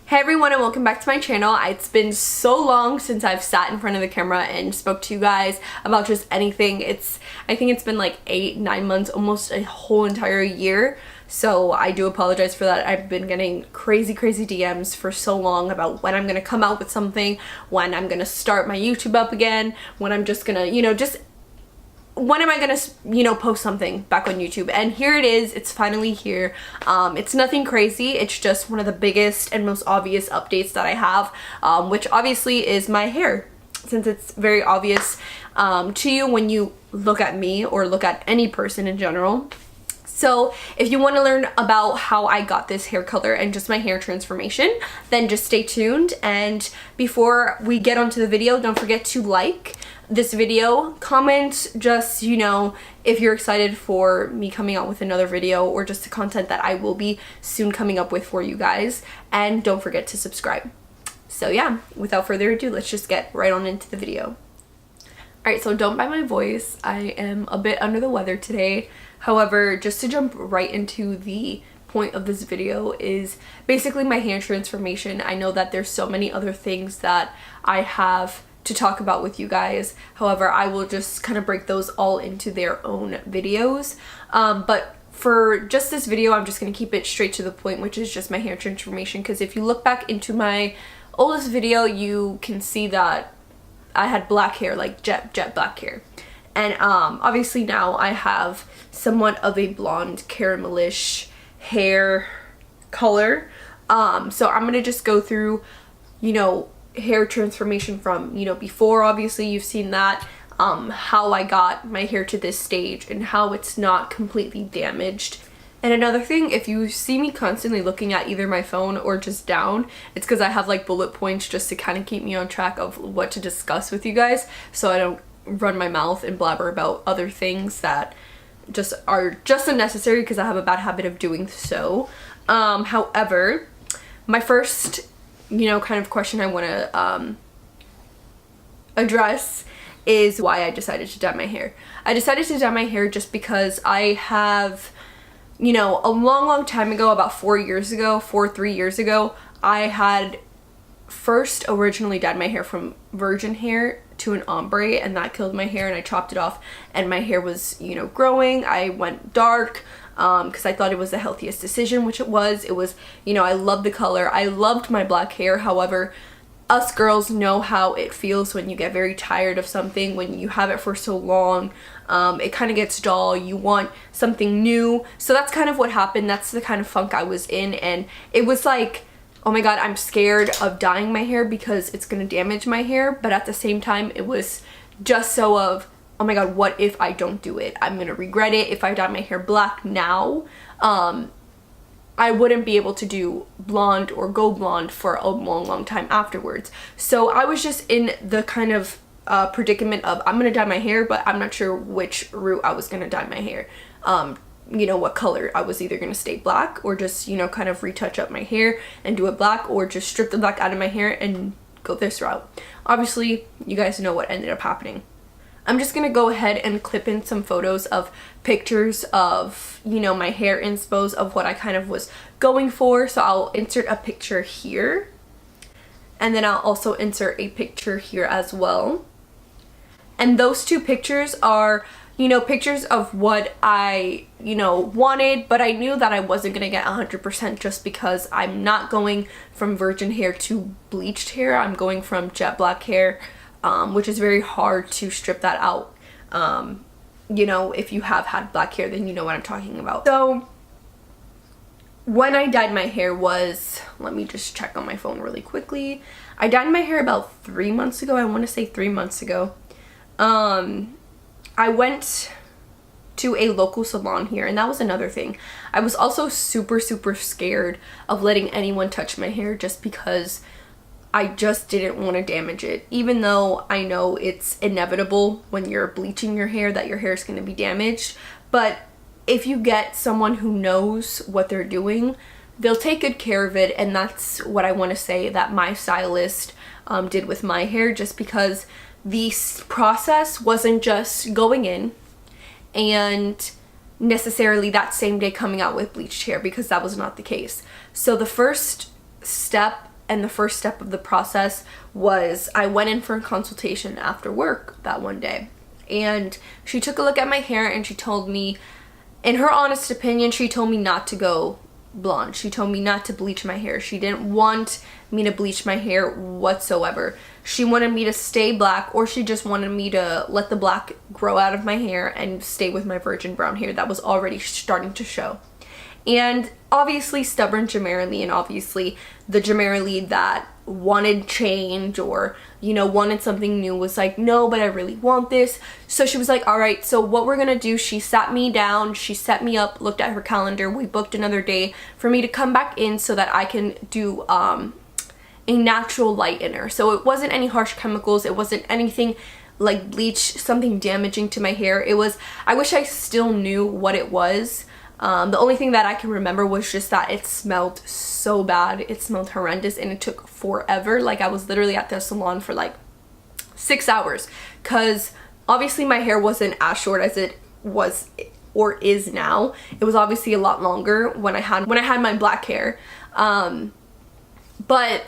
Hey everyone, and welcome back to my channel. It's been so long since I've sat in front of the camera and spoke to you guys about just anything. I think it's been like 8-9 months, almost a whole entire year. So I do apologize for that. I've been getting crazy DMs for so long about when I'm gonna come out with something, when I'm gonna start my YouTube up again, when I'm just gonna, when am I gonna, post something back on YouTube? And here it is. It's finally here. It's nothing crazy. It's just one of the biggest and most obvious updates that I have, which obviously is my hair, since it's very obvious to you when you look at me or look at any person in general. So if you want to learn about how I got this hair color and just my hair transformation, then just stay tuned. And before we get onto the video, don't forget to like this video, comment just, if you're excited for me coming out with another video or just the content that I will be soon coming up with for you guys. And don't forget to subscribe. So yeah, without further ado, let's just get right on into the video. Alright, so don't mind my voice. I am a bit under the weather today. However, just to jump right into the point of this video is basically my hair transformation. I know that there's so many other things that I have to talk about with you guys. However, I will just kind of break those all into their own videos. But for just this video, I'm just going to keep it straight to the point, which is just my hair transformation. Because if you look back into my oldest video, you can see that I had black hair, like jet black hair. And obviously now I have somewhat of a blonde caramelish hair color. So I'm gonna just go through, hair transformation from, before, obviously you've seen that, how I got my hair to this stage and how it's not completely damaged. And another thing, if you see me constantly looking at either my phone or just down, it's because I have like bullet points just to kind of keep me on track of what to discuss with you guys, so I don't run my mouth and blabber about other things that just are just unnecessary, because I have a bad habit of doing so. However, my first kind of question I want to address is why I decided to dye my hair. I decided to dye my hair just because I have, a long time ago, about 3 years ago, I had first originally dyed my hair from virgin hair to an ombre, and that killed my hair, and I chopped it off, and my hair was, growing. I went dark because I thought it was the healthiest decision, which it was. It was, I loved the color. I loved my black hair. However, us girls know how it feels when you get very tired of something, when you have it for so long. It kind of gets dull. You want something new. So that's kind of what happened. That's the kind of funk I was in, and it was like, oh my god, I'm scared of dyeing my hair because it's gonna damage my hair. But at the same time, it was just so of, oh my god, what if I don't do it? I'm gonna regret it. If I dye my hair black now, I wouldn't be able to do blonde or go blonde for a long time afterwards. So I was just in the kind of predicament of, I'm gonna dye my hair, but I'm not sure which route I was gonna dye my hair. What color. I was either gonna stay black or just, kind of retouch up my hair and do it black, or just strip the black out of my hair and go this route. Obviously, you guys know what ended up happening. I'm just gonna go ahead and clip in some photos of pictures of, my hair inspos of what I kind of was going for. So I'll insert a picture here, and then I'll also insert a picture here as well. And those two pictures are, pictures of what I, wanted, but I knew that I wasn't gonna get 100% just because I'm not going from virgin hair to bleached hair. I'm going from jet black hair, which is very hard to strip that out. If you have had black hair, then you know what I'm talking about. So when I dyed my hair was, let me just check on my phone really quickly. I dyed my hair about 3 months ago. I want to say 3 months ago. I went to a local salon here, and that was another thing. I was also super scared of letting anyone touch my hair just because I just didn't want to damage it. Even though I know it's inevitable when you're bleaching your hair that your hair is going to be damaged. But if you get someone who knows what they're doing, they'll take good care of it. And that's what I want to say that my stylist did with my hair, just because the process wasn't just going in and necessarily that same day coming out with bleached hair, because that was not the case. So the first step and the first step of the process was I went in for a consultation after work that one day, and she took a look at my hair and she told me, in her honest opinion, she told me not to go blonde. She told me not to bleach my hair. She didn't want me to bleach my hair whatsoever. She wanted me to stay black, or she just wanted me to let the black grow out of my hair and stay with my virgin brown hair that was already starting to show. And obviously stubborn Jamerily, and obviously the Jamerily that wanted change or, you know, wanted something new was like, no, but I really want this. So she was like, all right, so what we're gonna do, she sat me down, she set me up, looked at her calendar, we booked another day for me to come back in so that I can do a natural lightener. So it wasn't any harsh chemicals, it wasn't anything like bleach, something damaging to my hair. It was, I wish I still knew what it was. The only thing that I can remember was just that it smelled so bad. It smelled horrendous, and it took forever. Like, I was literally at the salon for like 6 hours, because obviously my hair wasn't as short as it was or is now. It was obviously a lot longer when I had my black hair. But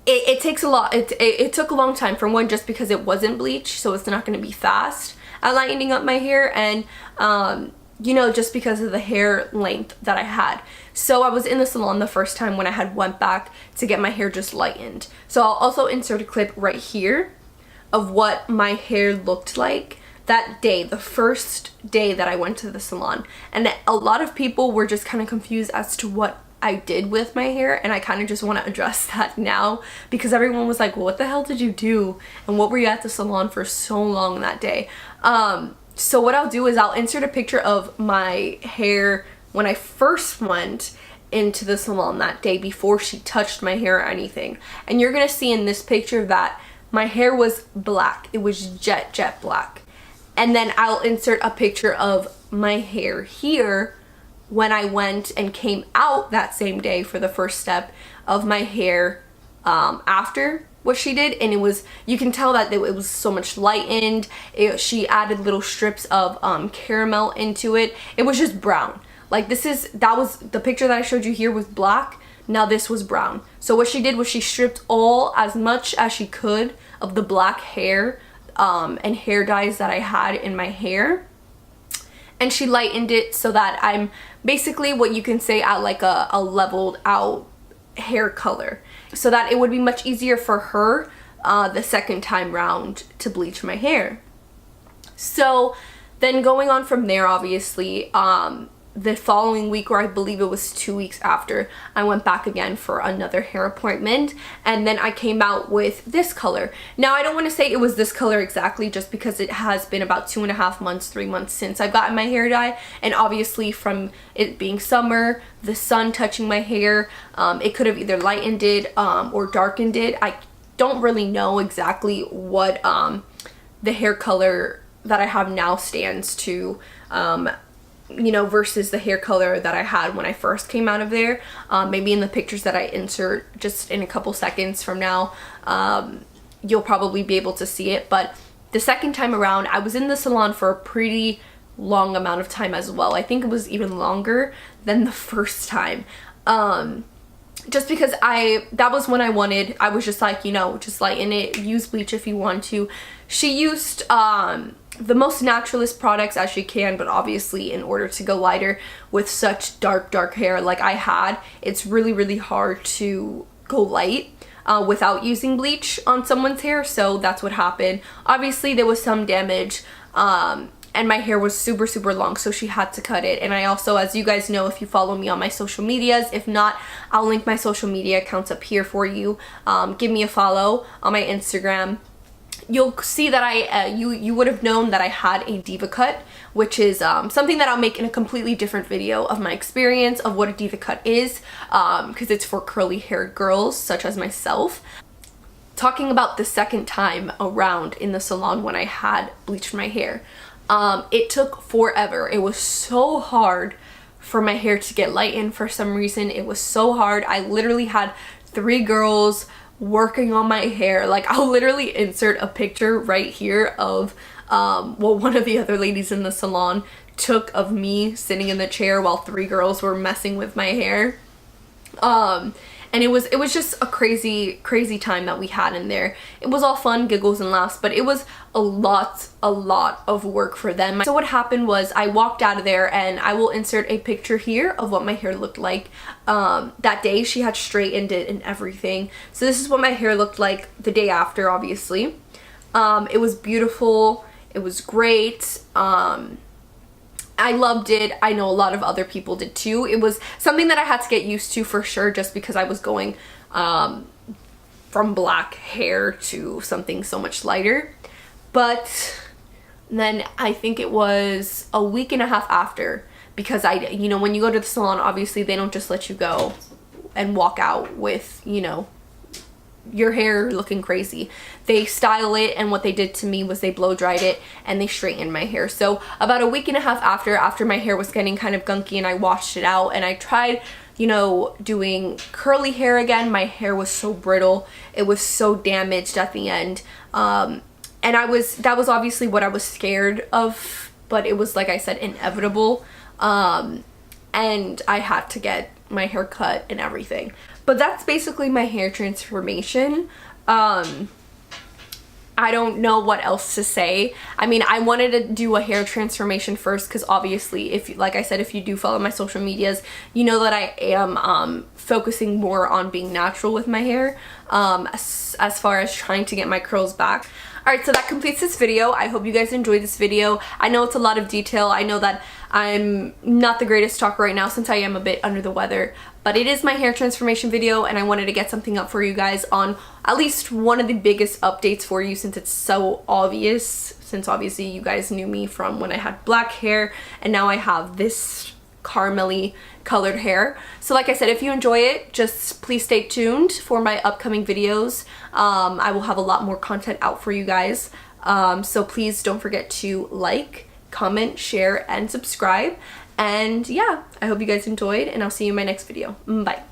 it takes a lot. It took a long time, for one, just because it wasn't bleach, so it's not going to be fast at lightening up my hair, and you know, just because of the hair length that I had. So I was in the salon the first time when I had went back to get my hair just lightened. So I'll also insert a clip right here of what my hair looked like that day, the first day that I went to the salon. And a lot of people were just kind of confused as to what I did with my hair, and I kind of just want to address that now, because everyone was like, well, what the hell did you do, and what were you at the salon for so long that day? So what I'll do is I'll insert a picture of my hair when I first went into the salon that day, before she touched my hair or anything. And you're gonna see in this picture that my hair was black. It was jet black. And then I'll insert a picture of my hair here when I went and came out that same day for the first step of my hair after what she did. And it was, you can tell that it was so much lightened. She added little strips of caramel into it. It was just brown. Like, that was the picture that I showed you here was black. Now this was brown. So what she did was she stripped as much as she could of the black hair and hair dyes that I had in my hair, and she lightened it so that I'm basically what you can say at like a leveled out hair color, so that it would be much easier for her the second time round to bleach my hair. So then going on from there, obviously the following week, or I believe it was 2 weeks after, I went back again for another hair appointment, and then I came out with this color. Now, I don't want to say it was this color exactly, just because it has been about 2.5 months, 3 months since I've gotten my hair dye, and obviously from it being summer, the sun touching my hair, it could have either lightened it or darkened it. I don't really know exactly what the hair color that I have now stands to, you know, versus the hair color that I had when I first came out of there. Maybe in the pictures that I insert just in a couple seconds from now, you'll probably be able to see it. But the second time around, I was in the salon for a pretty long amount of time as well. I think it was even longer than the first time. Just because that was when I was just like, you know, just lighten it, use bleach if you want to. She used the most naturalist products as she can, but obviously in order to go lighter with such dark hair like I had, it's really hard to go light without using bleach on someone's hair. So that's what happened. Obviously there was some damage, and my hair was super long, so she had to cut it. And I also, as you guys know, if you follow me on my social medias, if not, I'll link my social media accounts up here for you. Give me a follow on my Instagram. You'll see that you would have known that I had a diva cut, which is something that I'll make in a completely different video of my experience of what a diva cut is, because it's for curly haired girls such as myself. Talking about the second time around in the salon when I had bleached my hair, it took forever. It was so hard for my hair to get lightened for some reason. It was so hard. I literally had 3 girls working on my hair. Like, I'll literally insert a picture right here of what one of the other ladies in the salon took of me sitting in the chair while 3 girls were messing with my hair. And it was just a crazy time that we had in there. It was all fun, giggles and laughs, but it was a lot of work for them. So what happened was I walked out of there, and I will insert a picture here of what my hair looked like. That day she had straightened it and everything. So this is what my hair looked like the day after, obviously. It was beautiful. It was great. I loved it. I know a lot of other people did too. It was something that I had to get used to for sure, just because I was going from black hair to something so much lighter. But then I think it was a week and a half after, because you know, when you go to the salon, obviously they don't just let you go and walk out with, you know, your hair looking crazy. They style it, and what they did to me was they blow dried it and they straightened my hair. So about a week and a half after my hair was getting kind of gunky and I washed it out and I tried, you know, doing curly hair again, my hair was so brittle. It was so damaged at the end. And that was obviously what I was scared of, but it was, like I said, inevitable. And I had to get my hair cut and everything. But that's basically my hair transformation. I don't know what else to say. I mean, I wanted to do a hair transformation first because obviously, if, like I said, if you do follow my social medias, you know that I am focusing more on being natural with my hair, as far as trying to get my curls back. Alright, so that completes this video. I hope you guys enjoyed this video. I know it's a lot of detail. I know that I'm not the greatest talker right now since I am a bit under the weather, but it is my hair transformation video and I wanted to get something up for you guys on at least one of the biggest updates for you, since it's so obvious, since obviously you guys knew me from when I had black hair and now I have this caramely colored hair. So like I said, if you enjoy it, just please stay tuned for my upcoming videos. I will have a lot more content out for you guys. So please don't forget to like, comment, share, and subscribe. And yeah, I hope you guys enjoyed, and I'll see you in my next video. Bye.